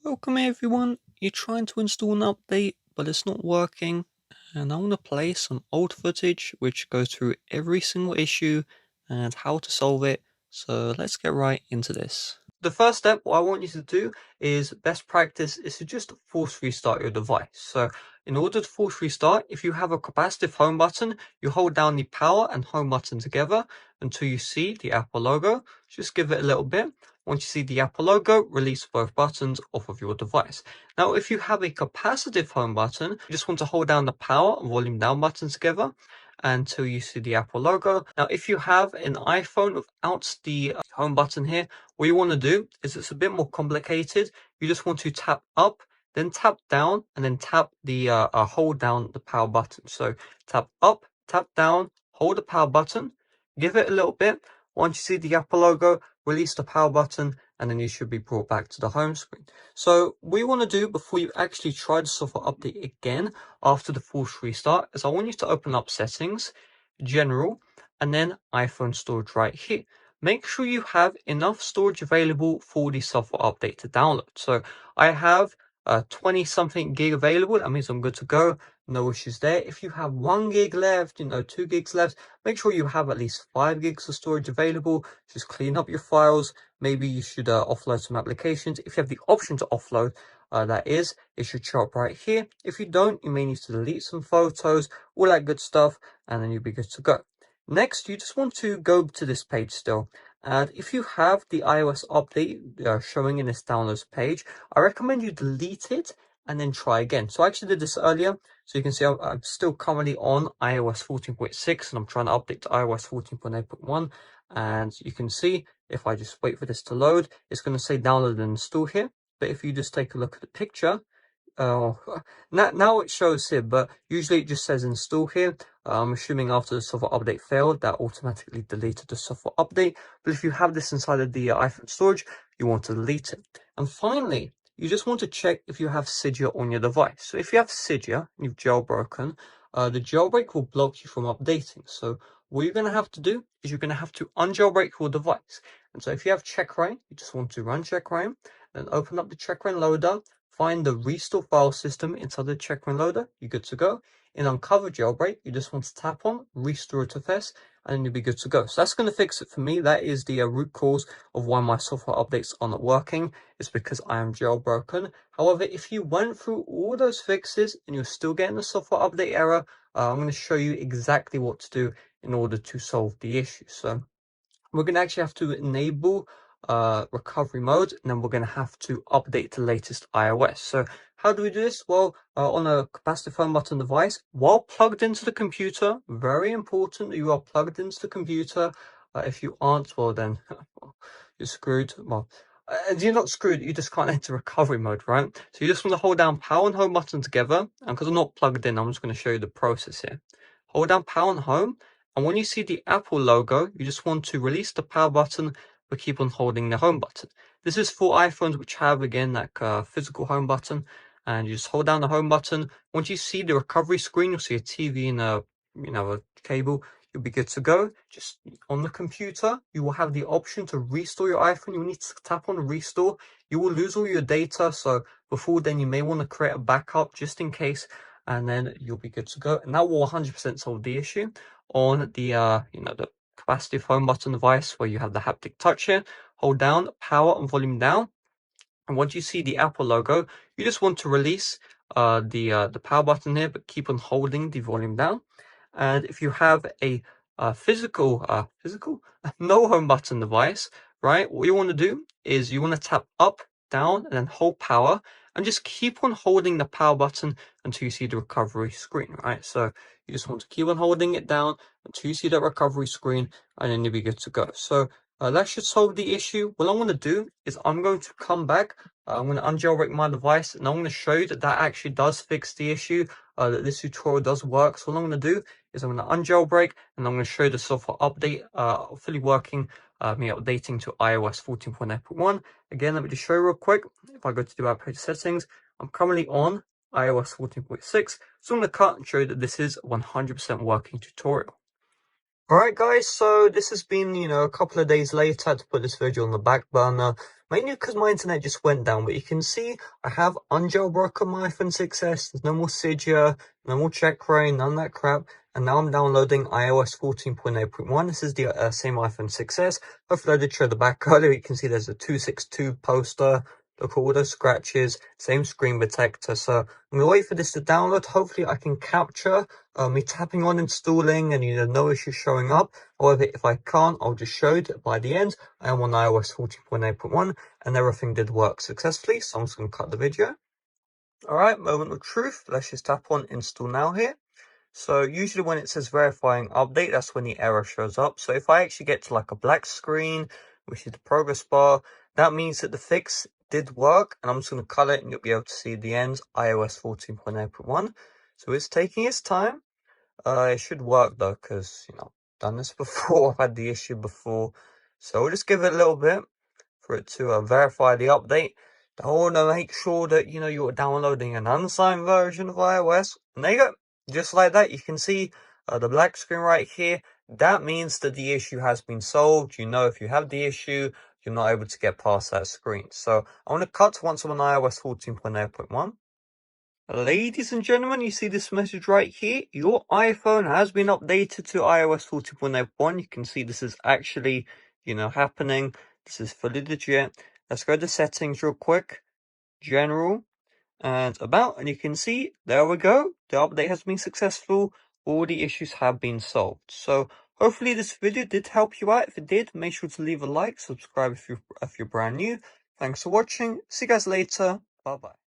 Welcome everyone. You're trying to install an update, but it's not working. And I want to play some old footage which goes through every single issue and how to solve it. So let's get right into this. The first step, what I want you to do is best practice is to just force restart your device. So in order to force restart, if you have a capacitive home button, you hold down the power and home button together until you see the Apple logo. Just give it a little bit. Once you see the Apple logo, release both buttons off of your device. Now, if you have a capacitive home button, you just want to hold down the power and volume down buttons together until you see the Apple logo. Now, if you have an iPhone without the home button here, what you want to do is it's a bit more complicated. You just want to tap up, then tap down, and then tap the hold down the power button. So tap up, tap down, hold the power button, give it a little bit. Once you see the Apple logo, release the power button, and then you should be brought back to the home screen. So what you want to do before you actually try the software update again after the force restart is I want you to open up settings, general, and then iPhone storage right here. Make sure you have enough storage available for the software update to download. So I have 20 something gig available. That means I'm good to go. No issues there. If you have 1 gig left, 2 gigs left, make sure you have at least 5 gigs of storage available. Just clean up your files. Maybe you should offload some applications. If you have the option to offload, that is, it should show up right here. If you don't, you may need to delete some photos, all that good stuff, and then you'll be good to go. Next, you just want to go to this page still. And if you have the iOS update showing in this downloads page, I recommend you delete it and then try again. So I actually did this earlier. So you can see I'm still currently on iOS 14.6 and I'm trying to update to iOS 14.8.1. And you can see if I just wait for this to load, it's going to say download and install here. But if you just take a look at the picture, oh, now it shows here, but usually it just says install here. I'm assuming after the software update failed, that automatically deleted the software update. But if you have this inside of the iPhone storage, you want to delete it. And finally, you just want to check if you have Cydia on your device. So if you have Cydia and you've jailbroken, the jailbreak will block you from updating. So what you're going to have to do is you're going to have to unjailbreak your device. And so if you have checkra1n, you just want to run checkra1n, then open up the checkra1n loader, find the restore file system inside the checkra1n loader, you're good to go. In uncover jailbreak, you just want to tap on restore to FS, and then you'll be good to go. So that's going to fix it for me. That is the root cause of why my software updates are not working. It's because I am jailbroken. However, if you went through all those fixes and you're still getting the software update error, I'm going to show you exactly what to do in order to solve the issue. So we're going to actually have to enable recovery mode, and then we're going to have to update the latest iOS. So how do we do this? Well, on a capacitive home button device, while plugged into the computer, very important that you are plugged into the computer. If you aren't, well then you're screwed. Well, you're not screwed, you just can't enter recovery mode, right? So you just want to hold down power and home button together, and because I'm not plugged in, I'm just going to show you the process here. Hold down power and home, and when you see the Apple logo, you just want to release the power button, but keep on holding the home button. This is for iPhones which have, again, that physical home button, and you just hold down the home button. Once you see the recovery screen, you'll see a TV and a cable. You'll be good to go. Just on the computer, you will have the option to restore your iPhone. You will need to tap on restore. You will lose all your data, so before then you may want to create a backup just in case, and then you'll be good to go. And that will 100% solve the issue. On the the capacitive home button device where you have the haptic touch here, hold down power and volume down, and once you see the Apple logo, you just want to release the power button here, but keep on holding the volume down. And if you have a physical no home button device, right, what you want to do is you want to tap up, down, and then hold power, and just keep on holding the power button until you see the recovery screen, right? So you just want to keep on holding it down until you see that recovery screen, and then you'll be good to go. So that should solve the issue. What I'm going to do is I'm going to come back. I'm going to unjailbreak my device, and I'm going to show you that that actually does fix the issue, that this tutorial does work. So what I'm going to do is I'm going to unjailbreak, and I'm going to show you the software update fully working, me updating to iOS 14.8.1. Again, let me just show you real quick. If I go to the page settings, I'm currently on iOS 14.6. So I'm going to cut and show you that this is 100% working tutorial. Alright guys, so this has been, a couple of days later. I had to put this video on the back burner, mainly because my internet just went down, but you can see I have unjailbroken my iPhone 6s, there's no more Cydia, no more checkra, none of that crap, and now I'm downloading iOS 14.8.1. This is the same iPhone 6s. Hopefully I did show the back earlier. You can see there's a 262 poster. Look at all those scratches, same screen protector. So I'm going to wait for this to download. Hopefully I can capture me tapping on installing and no issues showing up. However, if I can't, I'll just show that by the end I am on iOS 14.8.1 and everything did work successfully. So I'm just going to cut the video. Alright, moment of truth. Let's just tap on install now here. So usually when it says verifying update, that's when the error shows up. So if I actually get to like a black screen, which is the progress bar, that means that the fix did work. And I'm just going to cut it and you'll be able to see the end, iOS 14.8.1. So it's taking its time. It should work though, because, done this before. I've had the issue before. So we'll just give it a little bit for it to verify the update. I want to make sure that, you're downloading an unsigned version of iOS. And there you go. Just like that, you can see the black screen right here. That means that the issue has been solved. If you have the issue, you're not able to get past that screen. So I want to cut once I'm on iOS 14.8.1. Ladies and gentlemen, you see this message right here. Your iPhone has been updated to iOS 14.1. You can see this is actually, happening. This is fully legit. Let's go to settings real quick. General and about, and you can see, there we go. The update has been successful. All the issues have been solved. So hopefully this video did help you out. If it did, make sure to leave a like, subscribe if you're brand new. Thanks for watching. See you guys later. Bye bye.